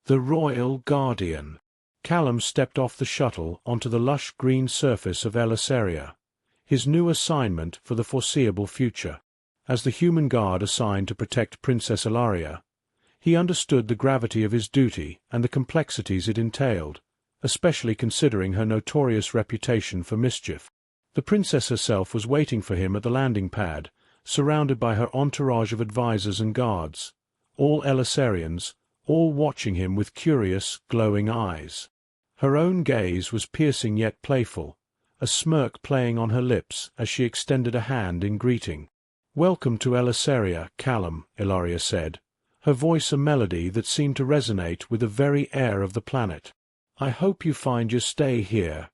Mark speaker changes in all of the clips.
Speaker 1: The Royal Guardian. Callum stepped off the shuttle onto the lush green surface of Elysaria, his new assignment for the foreseeable future. As the human guard assigned to protect Princess Ilaria, he understood the gravity of his duty and the complexities it entailed, especially considering her notorious reputation for mischief. The princess herself was waiting for him at the landing pad, surrounded by her entourage of advisors and guards, all Elisarians, all watching him with curious, glowing eyes. Her own gaze was piercing yet playful, a smirk playing on her lips as she extended a hand in greeting. "Welcome to Elysaria, Callum," Ilaria said, her voice a melody that seemed to resonate with the very air of the planet. "I hope you find your stay here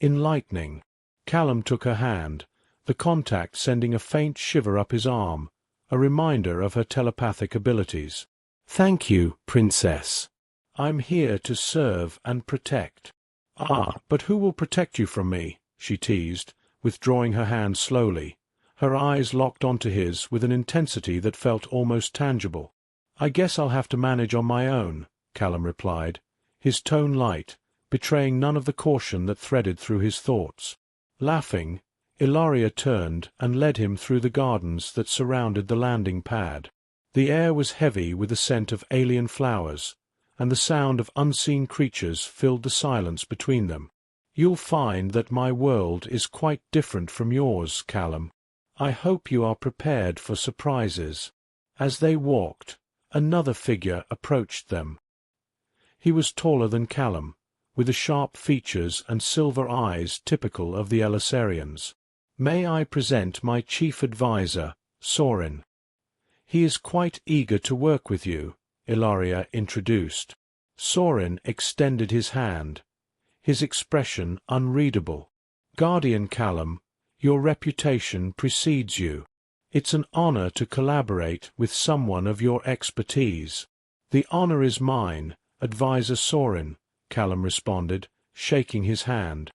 Speaker 1: enlightening." Callum took her hand, the contact sending a faint shiver up his arm, a reminder of her telepathic abilities. "Thank you, Princess. I'm here to serve and protect." "Ah, but who will protect you from me?" she teased, withdrawing her hand slowly, her eyes locked onto his with an intensity that felt almost tangible. "I guess I'll have to manage on my own," Callum replied, his tone light, betraying none of the caution that threaded through his thoughts. Laughing, Ilaria turned and led him through the gardens that surrounded the landing pad. The air was heavy with the scent of alien flowers, and the sound of unseen creatures filled the silence between them. "You'll find that my world is quite different from yours, Callum. I hope you are prepared for surprises." As they walked, another figure approached them. He was taller than Callum, with the sharp features and silver eyes typical of the Elisarians. "May I present my chief advisor, Sorin? He is quite eager to work with you," Ilaria introduced. Sorin extended his hand, his expression unreadable. "Guardian Callum, your reputation precedes you. It's an honor to collaborate with someone of your expertise." "The honor is mine, Advisor Sorin," Callum responded, shaking his hand.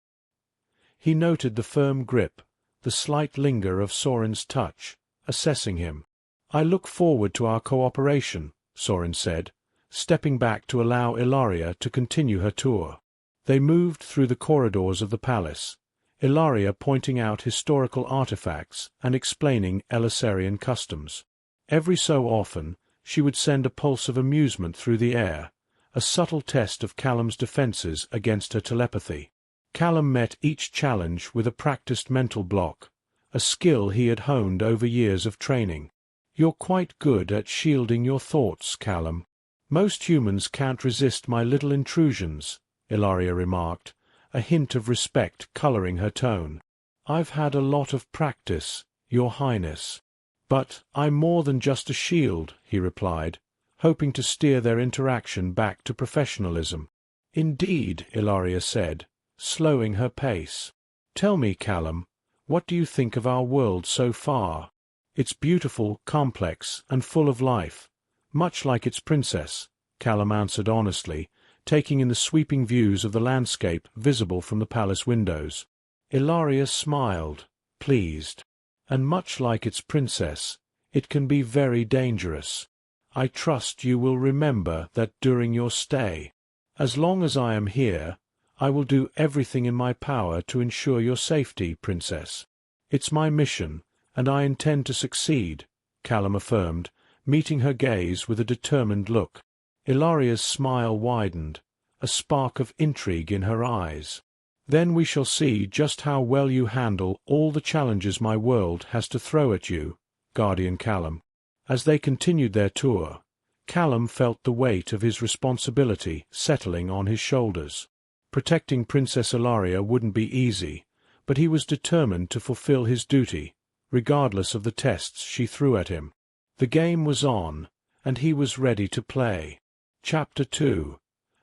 Speaker 1: He noted the firm grip, the slight linger of Sorin's touch, assessing him. "I look forward to our cooperation," Sorin said, stepping back to allow Ilaria to continue her tour. They moved through the corridors of the palace, Ilaria pointing out historical artifacts and explaining Elisarian customs. Every so often she would send a pulse of amusement through the air, a subtle test of Callum's defenses against her telepathy. Callum met each challenge with a practiced mental block, a skill he had honed over years of training. "You're quite good at shielding your thoughts, Callum. Most humans can't resist my little intrusions," Ilaria remarked, a hint of respect coloring her tone. "I've had a lot of practice, Your Highness." "But I'm more than just a shield," he replied, hoping to steer their interaction back to professionalism. "Indeed," Ilaria said, slowing her pace. "Tell me, Callum, what do you think of our world so far? It's beautiful, complex, and full of life, much like its princess," Callum answered honestly, taking in the sweeping views of the landscape visible from the palace windows. Ilaria smiled, pleased. "And much like its princess, it can be very dangerous. I trust you will remember that during your stay. As long as I am here, I will do everything in my power to ensure your safety, Princess. It's my mission, and I intend to succeed," Callum affirmed, meeting her gaze with a determined look. Ilaria's smile widened, a spark of intrigue in her eyes. "Then we shall see just how well you handle all the challenges my world has to throw at you, Guardian Callum." As they continued their tour, Callum felt the weight of his responsibility settling on his shoulders. Protecting Princess Ilaria wouldn't be easy, but he was determined to fulfill his duty, regardless of the tests she threw at him. The game was on, and he was ready to play. Chapter 2.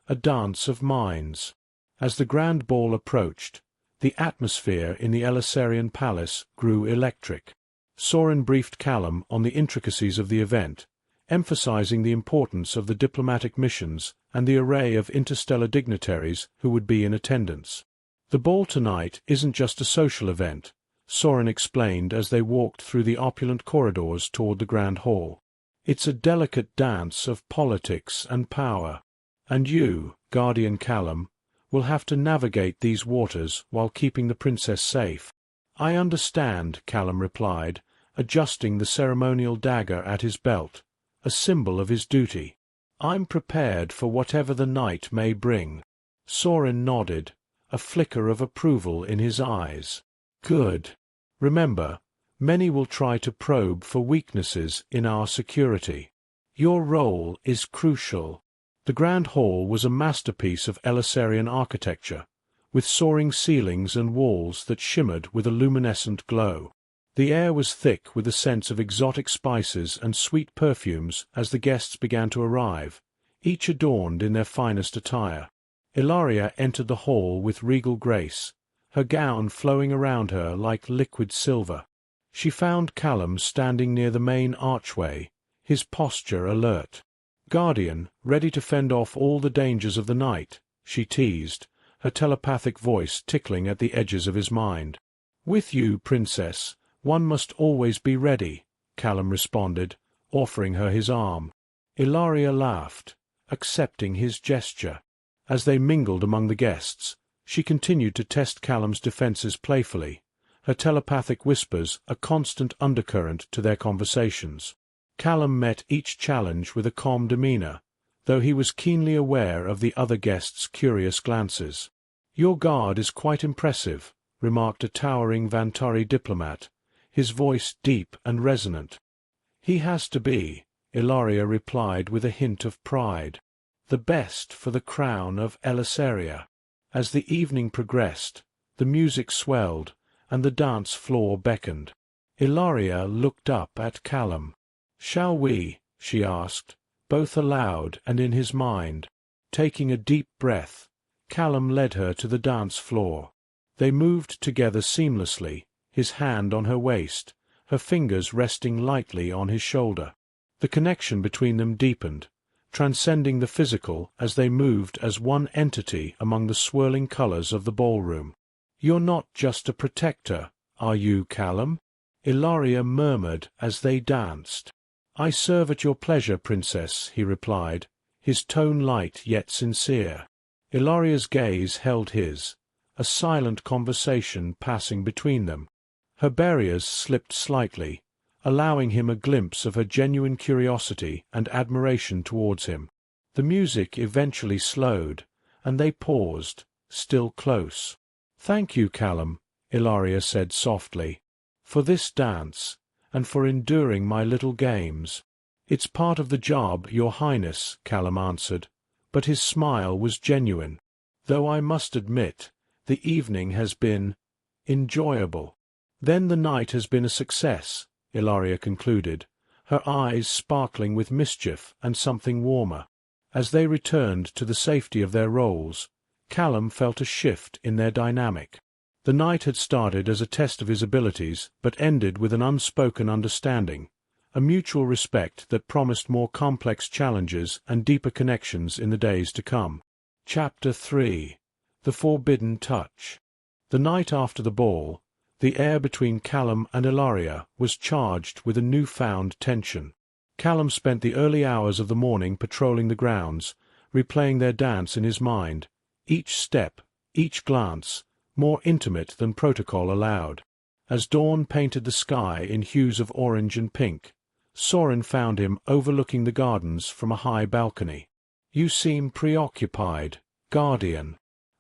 Speaker 1: A Dance of Minds. As the grand ball approached, the atmosphere in the Elisarian palace grew electric. Sorin briefed Callum on the intricacies of the event, emphasizing the importance of the diplomatic missions and the array of interstellar dignitaries who would be in attendance. "The ball tonight isn't just a social event," Sorin explained as they walked through the opulent corridors toward the grand hall. "It's a delicate dance of politics and power. And you, Guardian Callum, will have to navigate these waters while keeping the princess safe." "I understand," Callum replied, adjusting the ceremonial dagger at his belt, a symbol of his duty. "I'm prepared for whatever the night may bring." Sorin nodded, a flicker of approval in his eyes. "Good. Remember, many will try to probe for weaknesses in our security. Your role is crucial." The Grand Hall was a masterpiece of Elisarian architecture, with soaring ceilings and walls that shimmered with a luminescent glow. The air was thick with the sense of exotic spices and sweet perfumes as the guests began to arrive, each adorned in their finest attire. Ilaria entered the hall with regal grace, her gown flowing around her like liquid silver. She found Callum standing near the main archway, his posture alert. "Guardian, ready to fend off all the dangers of the night," she teased, her telepathic voice tickling at the edges of his mind. "With you, Princess, one must always be ready," Callum responded, offering her his arm. Ilaria laughed, accepting his gesture. As they mingled among the guests, she continued to test Callum's defenses playfully, her telepathic whispers a constant undercurrent to their conversations. Callum met each challenge with a calm demeanor, though he was keenly aware of the other guests' curious glances. "Your guard is quite impressive," remarked a towering Vantari diplomat, his voice deep and resonant. "He has to be," Ilaria replied with a hint of pride. "The best for the crown of Elisaria." As the evening progressed, the music swelled, and the dance floor beckoned. Ilaria looked up at Callum. "Shall we?" she asked, both aloud and in his mind. Taking a deep breath, Callum led her to the dance floor. They moved together seamlessly, his hand on her waist, her fingers resting lightly on his shoulder. The connection between them deepened, transcending the physical as they moved as one entity among the swirling colors of the ballroom. "You're not just a protector, are you, Callum?" Ilaria murmured as they danced. "I serve at your pleasure, Princess," he replied, his tone light yet sincere. Ilaria's gaze held his, a silent conversation passing between them. Her barriers slipped slightly, allowing him a glimpse of her genuine curiosity and admiration towards him. The music eventually slowed, and they paused, still close. "Thank you, Callum," Ilaria said softly, "for this dance, and for enduring my little games." "It's part of the job, Your Highness," Callum answered, but his smile was genuine. "Though I must admit, the evening has been enjoyable." "Then the night has been a success," Ilaria concluded, her eyes sparkling with mischief and something warmer. As they returned to the safety of their roles, Callum felt a shift in their dynamic. The night had started as a test of his abilities, but ended with an unspoken understanding, a mutual respect that promised more complex challenges and deeper connections in the days to come. Chapter 3. The Forbidden Touch. The night after the ball, the air between Callum and Ilaria was charged with a newfound tension. Callum spent the early hours of the morning patrolling the grounds, replaying their dance in his mind, each step, each glance, more intimate than protocol allowed. As dawn painted the sky in hues of orange and pink, Sorin found him overlooking the gardens from a high balcony. "You seem preoccupied, Guardian."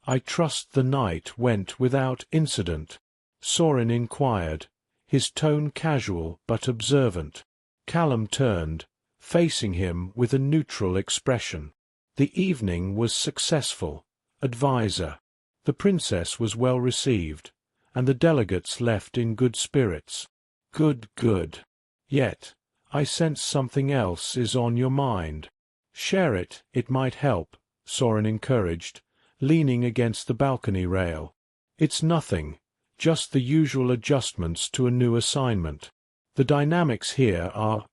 Speaker 1: "I trust the night went without incident?" Sorin inquired, his tone casual but observant. Callum turned, facing him with a neutral expression. "The evening was successful, Advisor. The princess was well received, and the delegates left in good spirits." "Good, good. Yet, I sense something else is on your mind." "Share it, it might help," Sorin encouraged, leaning against the balcony rail. "It's nothing, just the usual adjustments to a new assignment." "The dynamics here are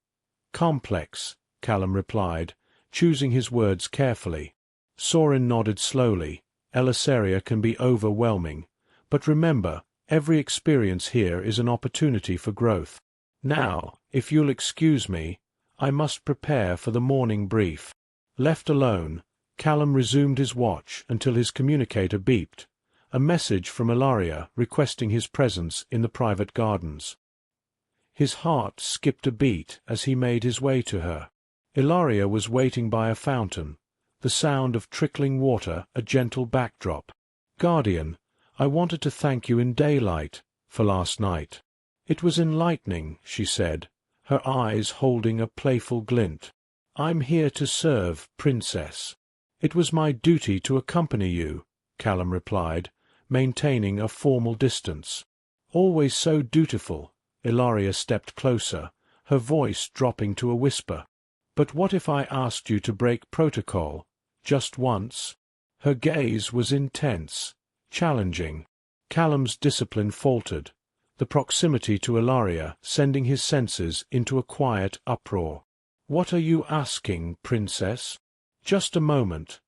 Speaker 1: complex," Callum replied, choosing his words carefully. Sorin nodded slowly. "Elisaria can be overwhelming, but remember, every experience here is an opportunity for growth. Now, if you'll excuse me, I must prepare for the morning brief." Left alone, Callum resumed his watch until his communicator beeped, a message from Ilaria requesting his presence in the private gardens. His heart skipped a beat as he made his way to her. Ilaria was waiting by a fountain, the sound of trickling water a gentle backdrop. "Guardian, I wanted to thank you in daylight for last night. It was enlightening," she said, her eyes holding a playful glint. "I'm here to serve, Princess." "It was my duty to accompany you," Callum replied, maintaining a formal distance. "Always so dutiful." Ilaria stepped closer, her voice dropping to a whisper. "But what if I asked you to break protocol, just once?" Her gaze was intense, challenging. Callum's discipline faltered, the proximity to Ilaria sending his senses into a quiet uproar. "What are you asking, Princess?" "Just a moment.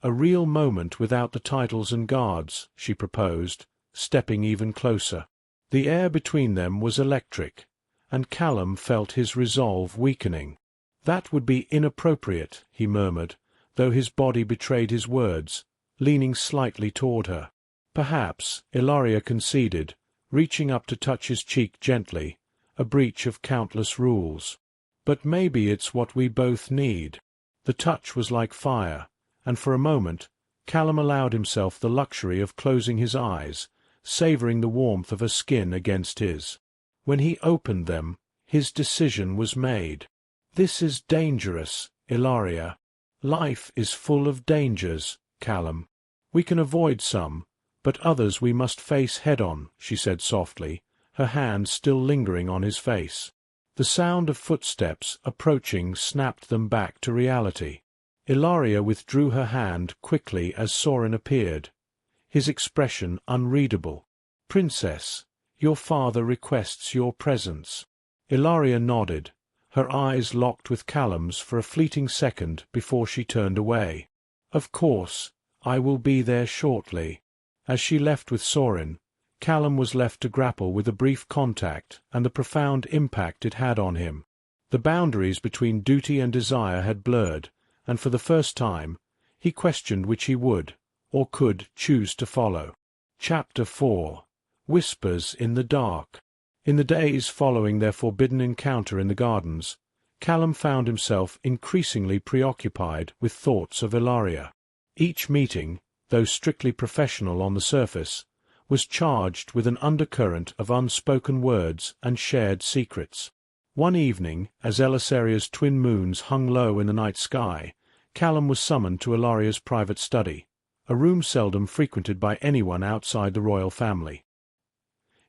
Speaker 1: A real moment without the titles and guards," she proposed, stepping even closer. The air between them was electric, and Callum felt his resolve weakening. "That would be inappropriate," he murmured, though his body betrayed his words, leaning slightly toward her. "Perhaps," Ilaria conceded, reaching up to touch his cheek gently, a breach of countless rules. "But maybe it's what we both need." The touch was like fire, and for a moment Callum allowed himself the luxury of closing his eyes, savoring the warmth of her skin against his. When he opened them, his decision was made. "This is dangerous, Ilaria." "Life is full of dangers, Callum. We can avoid some, but others we must face head-on," she said softly, her hand still lingering on his face. The sound of footsteps approaching snapped them back to reality. Ilaria withdrew her hand quickly as Sorin appeared, his expression unreadable. "Princess, your father requests your presence." Ilaria nodded, her eyes locked with Callum's for a fleeting second before she turned away. "Of course, I will be there shortly." As she left with Sorin, Callum was left to grapple with the brief contact and the profound impact it had on him. The boundaries between duty and desire had blurred, and for the first time, he questioned which he would, or could, choose to follow. Chapter 4. Whispers in the Dark. In the days following their forbidden encounter in the gardens, Callum found himself increasingly preoccupied with thoughts of Ilaria. Each meeting, though strictly professional on the surface, was charged with an undercurrent of unspoken words and shared secrets. One evening, as Elisaria's twin moons hung low in the night sky, Callum was summoned to Ilaria's private study, a room seldom frequented by anyone outside the royal family.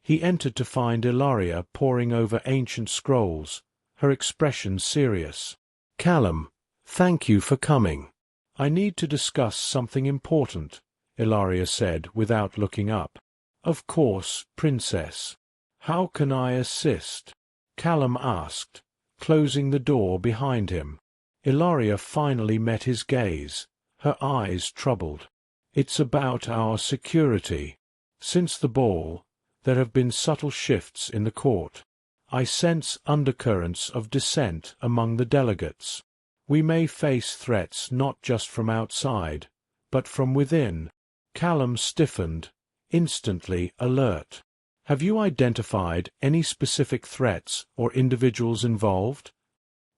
Speaker 1: He entered to find Ilaria poring over ancient scrolls, her expression serious. "Callum, thank you for coming. I need to discuss something important," Ilaria said without looking up. "Of course, Princess. How can I assist?" Callum asked, closing the door behind him. Ilaria finally met his gaze, her eyes troubled. "It's about our security. Since the ball, there have been subtle shifts in the court. I sense undercurrents of dissent among the delegates. We may face threats not just from outside, but from within." Callum stiffened, instantly alert. "Have you identified any specific threats or individuals involved?"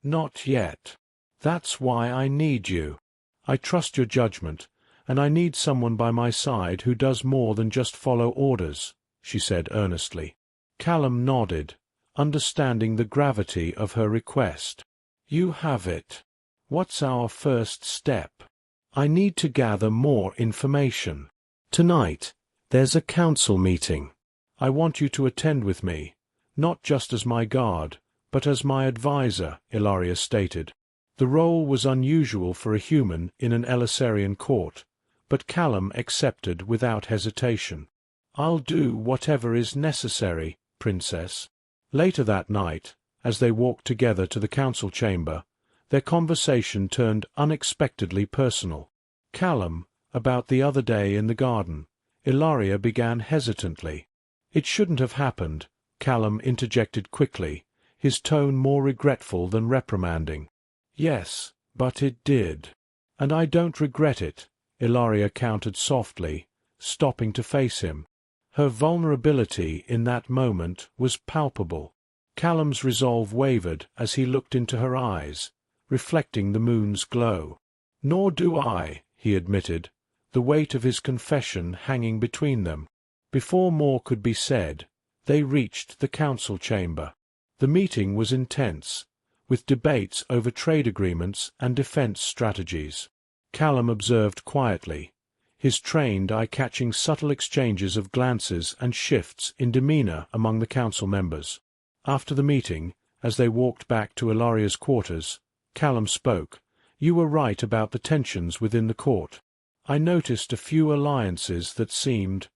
Speaker 1: "Not yet. That's why I need you. I trust your judgment, and I need someone by my side who does more than just follow orders," she said earnestly. Callum nodded, understanding the gravity of her request. "You have it. What's our first step?" "I need to gather more information. Tonight, there's a council meeting. I want you to attend with me, not just as my guard, but as my advisor," Ilaria stated. The role was unusual for a human in an Elisarian court, but Callum accepted without hesitation. "I'll do whatever is necessary, Princess." Later that night, as they walked together to the council chamber, their conversation turned unexpectedly personal. "Callum, about the other day in the garden," Ilaria began hesitantly. "It shouldn't have happened," Callum interjected quickly, his tone more regretful than reprimanding. "Yes, but it did." "And I don't regret it," Ilaria countered softly, stopping to face him. Her vulnerability in that moment was palpable. Callum's resolve wavered as he looked into her eyes, reflecting the moon's glow. "Nor do I," he admitted, the weight of his confession hanging between them. Before more could be said, they reached the council chamber. The meeting was intense, with debates over trade agreements and defense strategies. Callum observed quietly, his trained eye catching subtle exchanges of glances and shifts in demeanor among the council members. After the meeting, as they walked back to Ilaria's quarters, Callum spoke. "You were right about the tensions within the court. I noticed a few alliances that seemed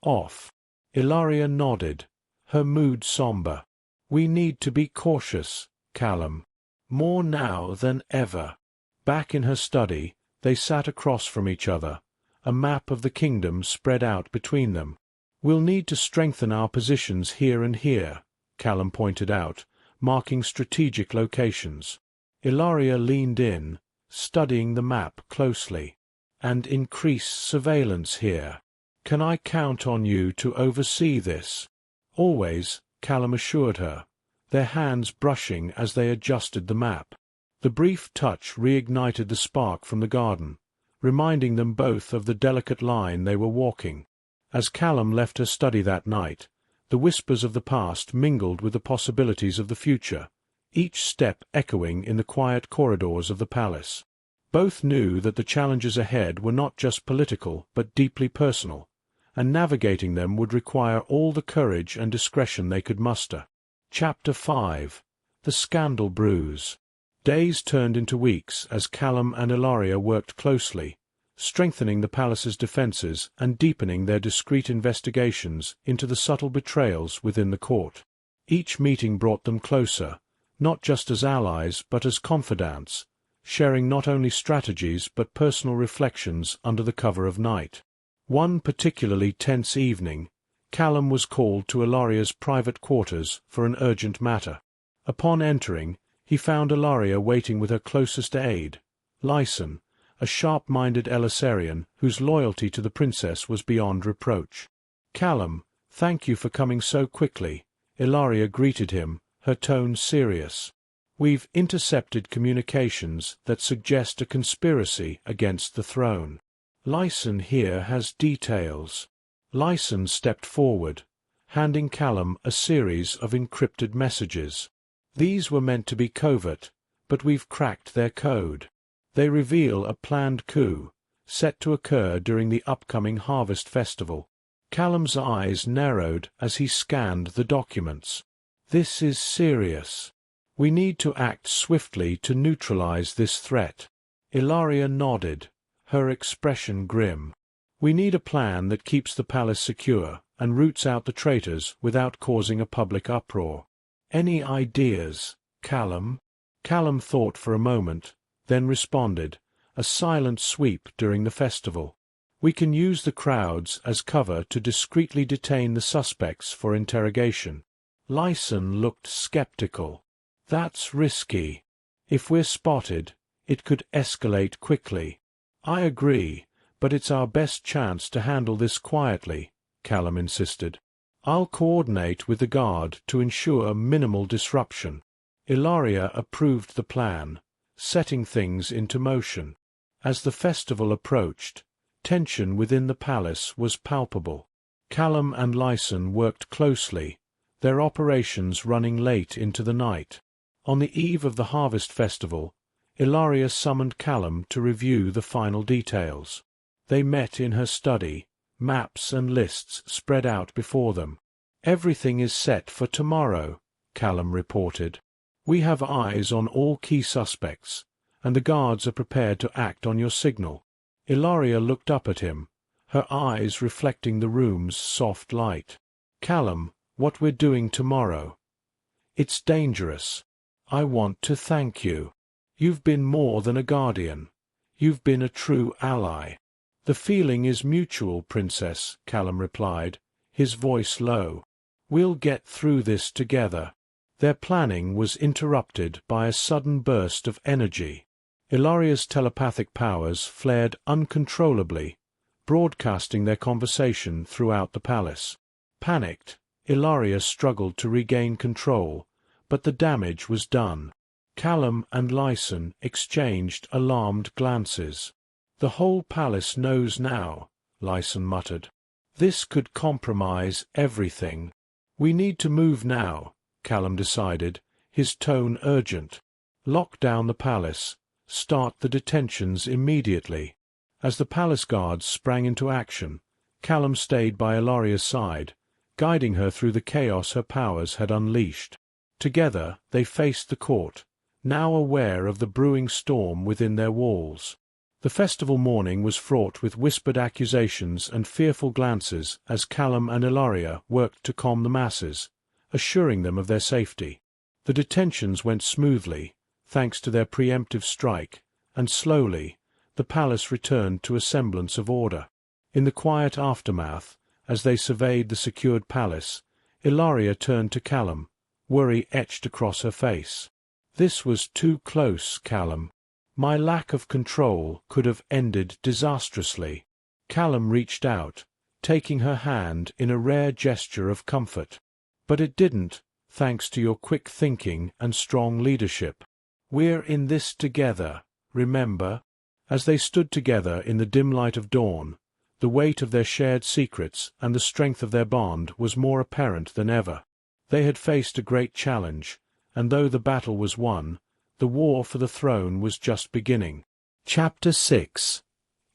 Speaker 1: off." Ilaria nodded, her mood somber. "We need to be cautious, Callum. More now than ever." Back in her study, they sat across from each other, a map of the kingdom spread out between them. "We'll need to strengthen our positions here and here," Callum pointed out, marking strategic locations. Ilaria leaned in, studying the map closely. "And increase surveillance here. Can I count on you to oversee this?" "Always," Callum assured her, their hands brushing as they adjusted the map. The brief touch reignited the spark from the garden, reminding them both of the delicate line they were walking. As Callum left her study that night, the whispers of the past mingled with the possibilities of the future, each step echoing in the quiet corridors of the palace. Both knew that the challenges ahead were not just political but deeply personal, and navigating them would require all the courage and discretion they could muster. Chapter 5. The Scandal Brews. Days turned into weeks as Callum and Ilaria worked closely, strengthening the palace's defences and deepening their discreet investigations into the subtle betrayals within the court. Each meeting brought them closer, not just as allies but as confidants, sharing not only strategies but personal reflections under the cover of night. One particularly tense evening, Callum was called to Ilaria's private quarters for an urgent matter. Upon entering, he found Ilaria waiting with her closest aide, Lyson, a sharp-minded Elisarian whose loyalty to the princess was beyond reproach. "Callum, thank you for coming so quickly," Ilaria greeted him, her tone serious. "We've intercepted communications that suggest a conspiracy against the throne. Lyson here has details." Lyson stepped forward, handing Callum a series of encrypted messages. "These were meant to be covert, but we've cracked their code. They reveal a planned coup, set to occur during the upcoming Harvest Festival." Callum's eyes narrowed as he scanned the documents. "This is serious. We need to act swiftly to neutralize this threat." Ilaria nodded, her expression grim. "We need a plan that keeps the palace secure and roots out the traitors without causing a public uproar. Any ideas, Callum?" Callum thought for a moment, then responded, "A silent sweep during the festival. We can use the crowds as cover to discreetly detain the suspects for interrogation." Lyson looked skeptical. "That's risky. If we're spotted, it could escalate quickly." "I agree, but it's our best chance to handle this quietly," Callum insisted. "I'll coordinate with the guard to ensure minimal disruption." Ilaria approved the plan, setting things into motion. As the festival approached, tension within the palace was palpable. Callum and Lyson worked closely, their operations running late into the night. On the eve of the Harvest Festival, Ilaria summoned Callum to review the final details. They met in her study, maps and lists spread out before them. "Everything is set for tomorrow," Callum reported. "We have eyes on all key suspects, and the guards are prepared to act on your signal." Ilaria looked up at him, her eyes reflecting the room's soft light. "Callum, what we're doing tomorrow. It's dangerous. I want to thank you. You've been more than a guardian. You've been a true ally." "The feeling is mutual, Princess," Callum replied, his voice low. "We'll get through this together." Their planning was interrupted by a sudden burst of energy. Ilaria's telepathic powers flared uncontrollably, broadcasting their conversation throughout the palace. Panicked, Ilaria struggled to regain control, but the damage was done. Callum and Lyson exchanged alarmed glances. "The whole palace knows now," Lyson muttered. "This could compromise everything." "We need to move now," Callum decided, his tone urgent. "Lock down the palace. Start the detentions immediately." As the palace guards sprang into action, Callum stayed by Ilaria's side, guiding her through the chaos her powers had unleashed. Together they faced the court, now aware of the brewing storm within their walls. The festival morning was fraught with whispered accusations and fearful glances as Callum and Ilaria worked to calm the masses, assuring them of their safety. The detentions went smoothly, thanks to their preemptive strike, and slowly, the palace returned to a semblance of order. In the quiet aftermath, as they surveyed the secured palace, Ilaria turned to Callum, worry etched across her face. "This was too close, Callum. My lack of control could have ended disastrously." Callum reached out, taking her hand in a rare gesture of comfort. "But it didn't, thanks to your quick thinking and strong leadership. We're in this together, remember?" As they stood together in the dim light of dawn, the weight of their shared secrets and the strength of their bond was more apparent than ever. They had faced a great challenge, and though the battle was won, the war for the throne was just beginning. Chapter 6.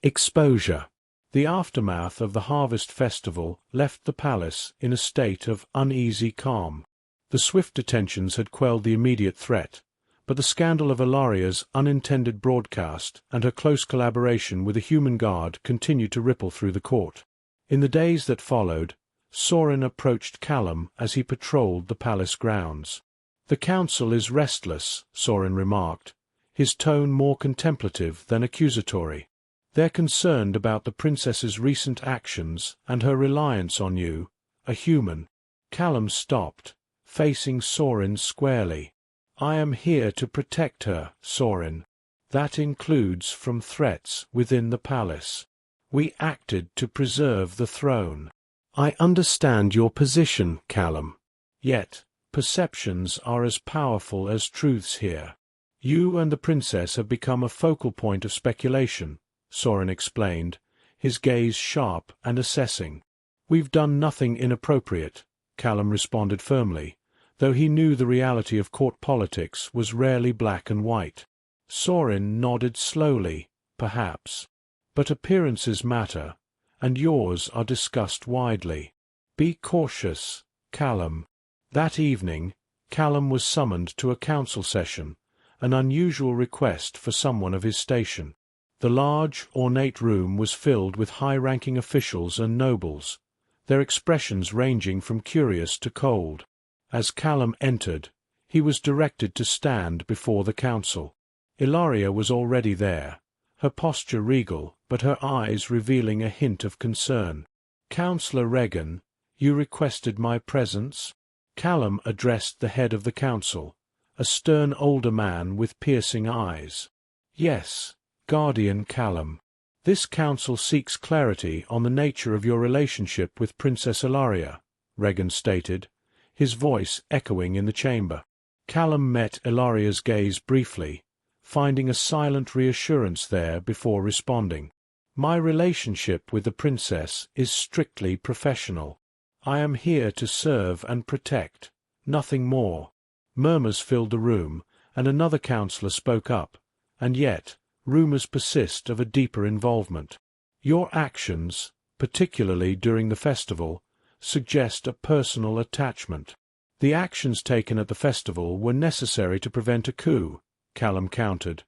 Speaker 1: Exposure. The aftermath of the Harvest Festival left the palace in a state of uneasy calm. The swift detentions had quelled the immediate threat, but the scandal of Ilaria's unintended broadcast and her close collaboration with the human guard continued to ripple through the court. In the days that followed, Sorin approached Callum as he patrolled the palace grounds. "The council is restless," Sorin remarked, his tone more contemplative than accusatory. "They're concerned about the princess's recent actions and her reliance on you, a human." Callum stopped, facing Sorin squarely. "I am here to protect her, Sorin. That includes from threats within the palace. We acted to preserve the throne." "I understand your position, Callum. Yet, perceptions are as powerful as truths here. You and the princess have become a focal point of speculation," Sorin explained, his gaze sharp and assessing. "We've done nothing inappropriate," Callum responded firmly, though he knew the reality of court politics was rarely black and white. Sorin nodded slowly, perhaps. "But appearances matter, and yours are discussed widely. Be cautious, Callum." That evening, Callum was summoned to a council session, an unusual request for someone of his station. The large, ornate room was filled with high-ranking officials and nobles, their expressions ranging from curious to cold. As Callum entered, he was directed to stand before the council. Ilaria was already there, her posture regal, but her eyes revealing a hint of concern. "Councillor Regan, you requested my presence?" Callum addressed the head of the council, a stern older man with piercing eyes. "Yes, Guardian Callum. This council seeks clarity on the nature of your relationship with Princess Ilaria," Regan stated, his voice echoing in the chamber. Callum met Ilaria's gaze briefly, finding a silent reassurance there before responding. "My relationship with the princess is strictly professional. I am here to serve and protect, nothing more." Murmurs filled the room, and another councillor spoke up, and yet rumours persist of a deeper involvement. "Your actions, particularly during the festival, suggest a personal attachment." "The actions taken at the festival were necessary to prevent a coup," Callum countered,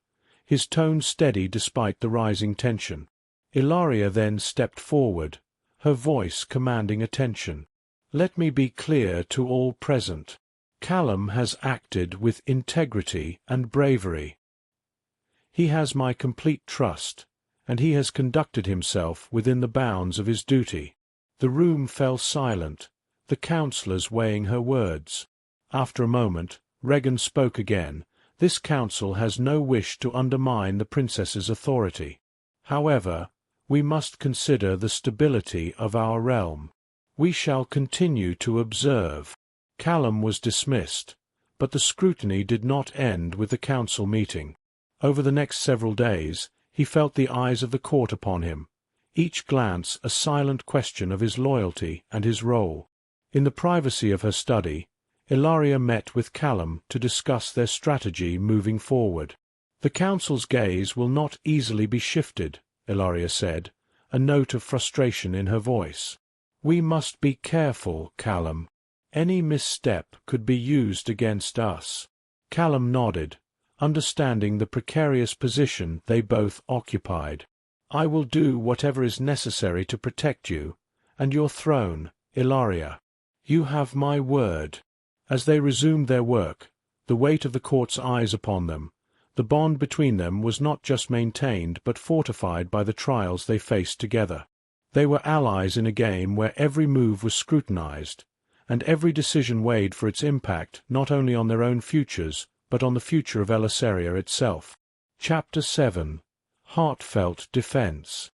Speaker 1: his tone steady despite the rising tension. Ilaria then stepped forward, her voice commanding attention. "Let me be clear to all present. Callum has acted with integrity and bravery. He has my complete trust, and he has conducted himself within the bounds of his duty." The room fell silent, the councillors weighing her words. After a moment, Regan spoke again, This council has no wish to undermine the princess's authority. However, we must consider the stability of our realm. We shall continue to observe." Callum was dismissed, but the scrutiny did not end with the council meeting. Over the next several days, he felt the eyes of the court upon him, each glance a silent question of his loyalty and his role. In the privacy of her study, Ilaria met with Callum to discuss their strategy moving forward. "The council's gaze will not easily be shifted," Ilaria said, a note of frustration in her voice. "We must be careful, Callum. Any misstep could be used against us." Callum nodded, understanding the precarious position they both occupied. "I will do whatever is necessary to protect you, and your throne, Ilaria. You have my word." As they resumed their work, the weight of the court's eyes upon them, the bond between them was not just maintained but fortified by the trials they faced together. They were allies in a game where every move was scrutinized, and every decision weighed for its impact not only on their own futures, but on the future of Elysaria itself. Chapter 7. Heartfelt Defense.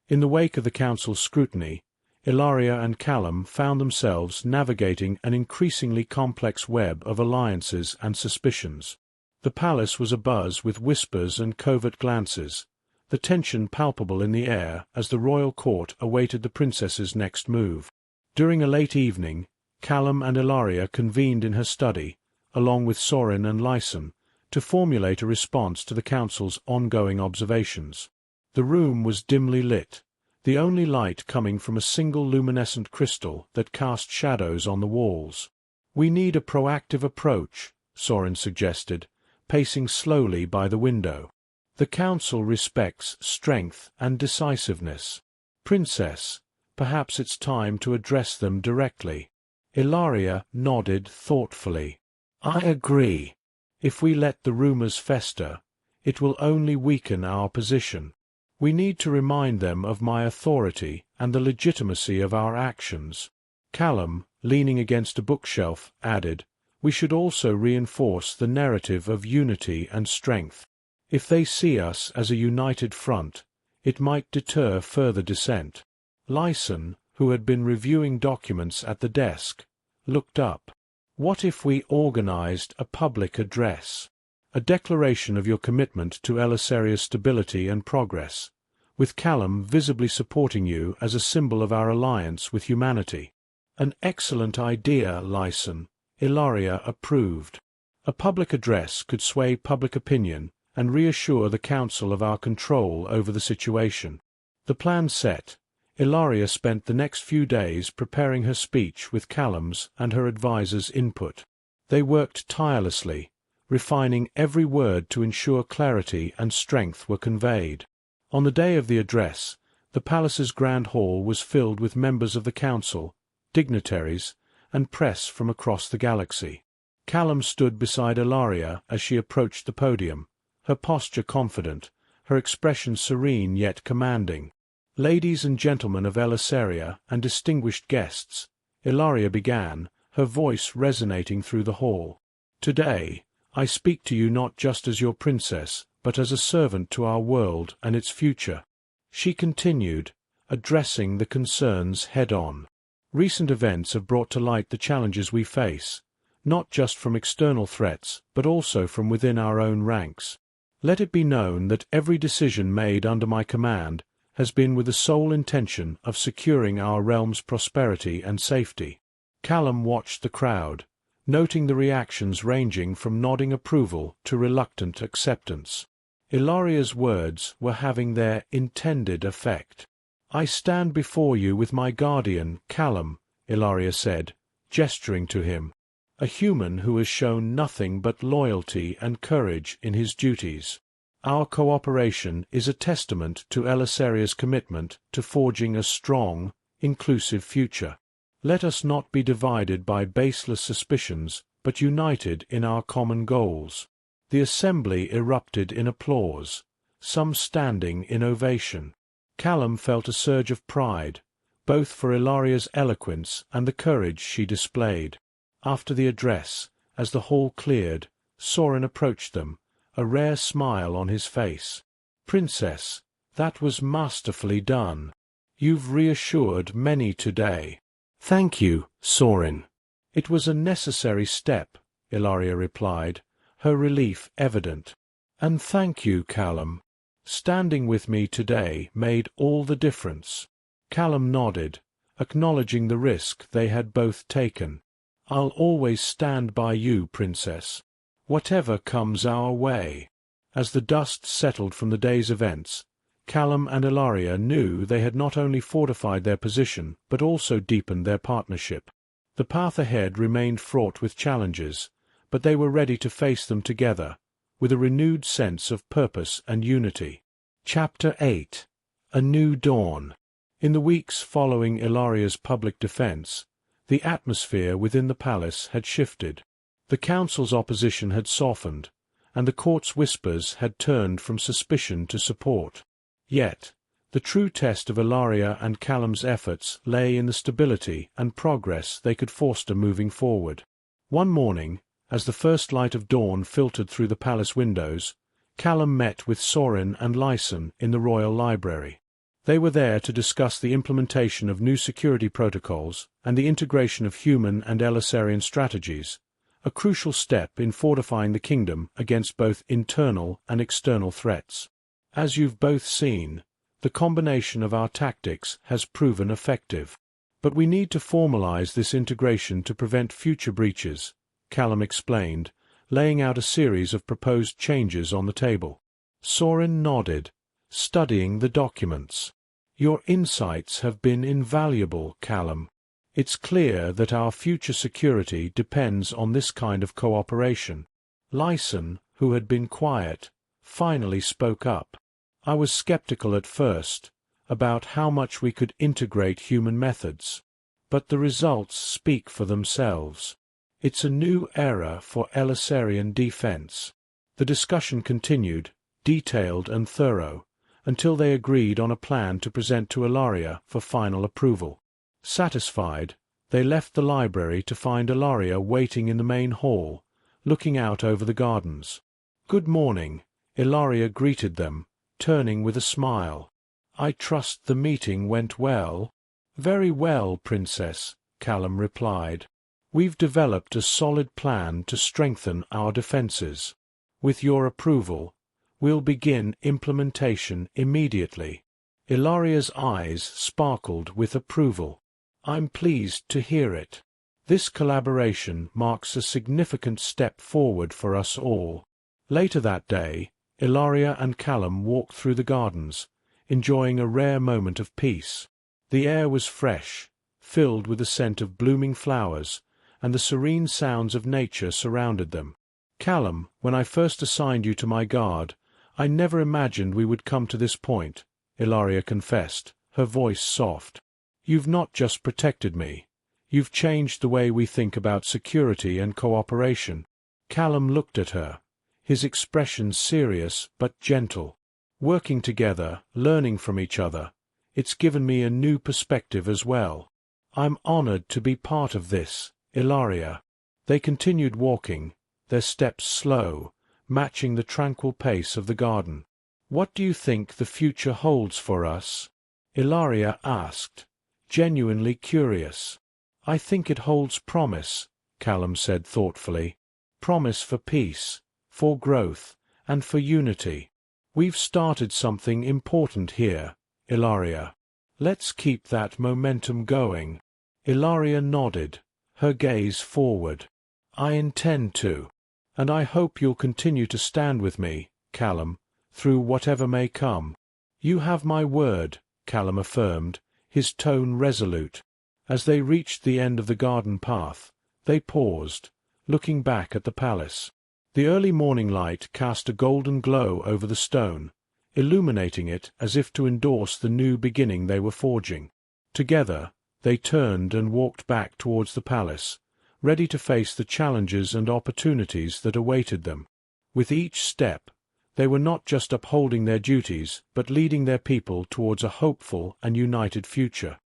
Speaker 1: In the wake of the council's scrutiny, Ilaria and Callum found themselves navigating an increasingly complex web of alliances and suspicions. The palace was abuzz with whispers and covert glances, the tension palpable in the air as the royal court awaited the princess's next move. During a late evening, Callum and Ilaria convened in her study, along with Sorin and Lyson, to formulate a response to the council's ongoing observations. The room was dimly lit, the only light coming from a single luminescent crystal that cast shadows on the walls. "We need a proactive approach," Sorin suggested, pacing slowly by the window. "The council respects strength and decisiveness. Princess, perhaps it's time to address them directly." Ilaria nodded thoughtfully. "I agree. If we let the rumors fester, it will only weaken our position. We need to remind them of my authority and the legitimacy of our actions." Callum, leaning against a bookshelf, added, "We should also reinforce the narrative of unity and strength. If they see us as a united front, it might deter further dissent." Lyson, who had been reviewing documents at the desk, looked up. "What if we organized a public address? A declaration of your commitment to Elysaria's stability and progress, with Callum visibly supporting you as a symbol of our alliance with humanity." "An excellent idea, Lyson," Ilaria approved. "A public address could sway public opinion and reassure the council of our control over the situation." The plan set, Ilaria spent the next few days preparing her speech with Callum's and her advisor's input. They worked tirelessly, refining every word to ensure clarity and strength were conveyed. On the day of the address, the palace's grand hall was filled with members of the council, dignitaries, and press from across the galaxy. Callum stood beside Ilaria as she approached the podium, her posture confident, her expression serene yet commanding. "Ladies and gentlemen of Elysaria and distinguished guests," Ilaria began, her voice resonating through the hall. "Today, I speak to you not just as your princess, but as a servant to our world and its future." She continued, addressing the concerns head-on. "Recent events have brought to light the challenges we face, not just from external threats, but also from within our own ranks. Let it be known that every decision made under my command has been with the sole intention of securing our realm's prosperity and safety." Callum watched the crowd, noting the reactions ranging from nodding approval to reluctant acceptance. Ilaria's words were having their intended effect. "I stand before you with my guardian, Callum," Ilaria said, gesturing to him, "a human who has shown nothing but loyalty and courage in his duties. Our cooperation is a testament to Elysaria's commitment to forging a strong, inclusive future. Let us not be divided by baseless suspicions, but united in our common goals." The assembly erupted in applause, some standing in ovation. Callum felt a surge of pride, both for Ilaria's eloquence and the courage she displayed. After the address, as the hall cleared, Sorin approached them, a rare smile on his face. "Princess, that was masterfully done. You've reassured many today." "Thank you, Sorin. It was a necessary step," Ilaria replied, her relief evident. "And thank you, Callum. Standing with me today made all the difference." Callum nodded, acknowledging the risk they had both taken. "I'll always stand by you, Princess, whatever comes our way." As the dust settled from the day's events, Callum and Ilaria knew they had not only fortified their position but also deepened their partnership. The path ahead remained fraught with challenges, but they were ready to face them together, with a renewed sense of purpose and unity. Chapter 8. A New Dawn. In the weeks following Ilaria's public defense, the atmosphere within the palace had shifted. The council's opposition had softened, and the court's whispers had turned from suspicion to support. Yet, the true test of Ilaria and Callum's efforts lay in the stability and progress they could foster moving forward. One morning, as the first light of dawn filtered through the palace windows, Callum met with Sorin and Lyson in the royal library. They were there to discuss the implementation of new security protocols and the integration of human and Elisarian strategies, a crucial step in fortifying the kingdom against both internal and external threats. "As you've both seen, the combination of our tactics has proven effective. But we need to formalize this integration to prevent future breaches," Callum explained, laying out a series of proposed changes on the table. Sorin nodded, studying the documents. "Your insights have been invaluable, Callum. It's clear that our future security depends on this kind of cooperation." Lyson, who had been quiet, finally spoke up. "I was skeptical at first about how much we could integrate human methods, but the results speak for themselves. It's a new era for Elisarian defense." The discussion continued, detailed and thorough, until they agreed on a plan to present to Ilaria for final approval. Satisfied, they left the library to find Ilaria waiting in the main hall, looking out over the gardens. "Good morning," Ilaria greeted them, turning with a smile. "I trust the meeting went well?" "Very well, Princess," Callum replied. "We've developed a solid plan to strengthen our defenses. With your approval, we'll begin implementation immediately." Ilaria's eyes sparkled with approval. "I'm pleased to hear it. This collaboration marks a significant step forward for us all." Later that day, Ilaria and Callum walked through the gardens, enjoying a rare moment of peace. The air was fresh, filled with the scent of blooming flowers, and the serene sounds of nature surrounded them. "Callum, when I first assigned you to my guard, I never imagined we would come to this point," Ilaria confessed, her voice soft. "You've not just protected me. You've changed the way we think about security and cooperation." Callum looked at her, his expression serious but gentle. "Working together, learning from each other, it's given me a new perspective as well. I'm honored to be part of this, Ilaria." They continued walking, their steps slow, matching the tranquil pace of the garden. "What do you think the future holds for us?" Ilaria asked, genuinely curious. "I think it holds promise," Callum said thoughtfully. "Promise for peace, for growth, and for unity. We've started something important here, Ilaria. Let's keep that momentum going." Ilaria nodded, her gaze forward. "I intend to. And I hope you'll continue to stand with me, Callum, through whatever may come." "You have my word," Callum affirmed, his tone resolute. As they reached the end of the garden path, they paused, looking back at the palace. The early morning light cast a golden glow over the stone, illuminating it as if to endorse the new beginning they were forging. Together, they turned and walked back towards the palace, ready to face the challenges and opportunities that awaited them. With each step, they were not just upholding their duties, but leading their people towards a hopeful and united future.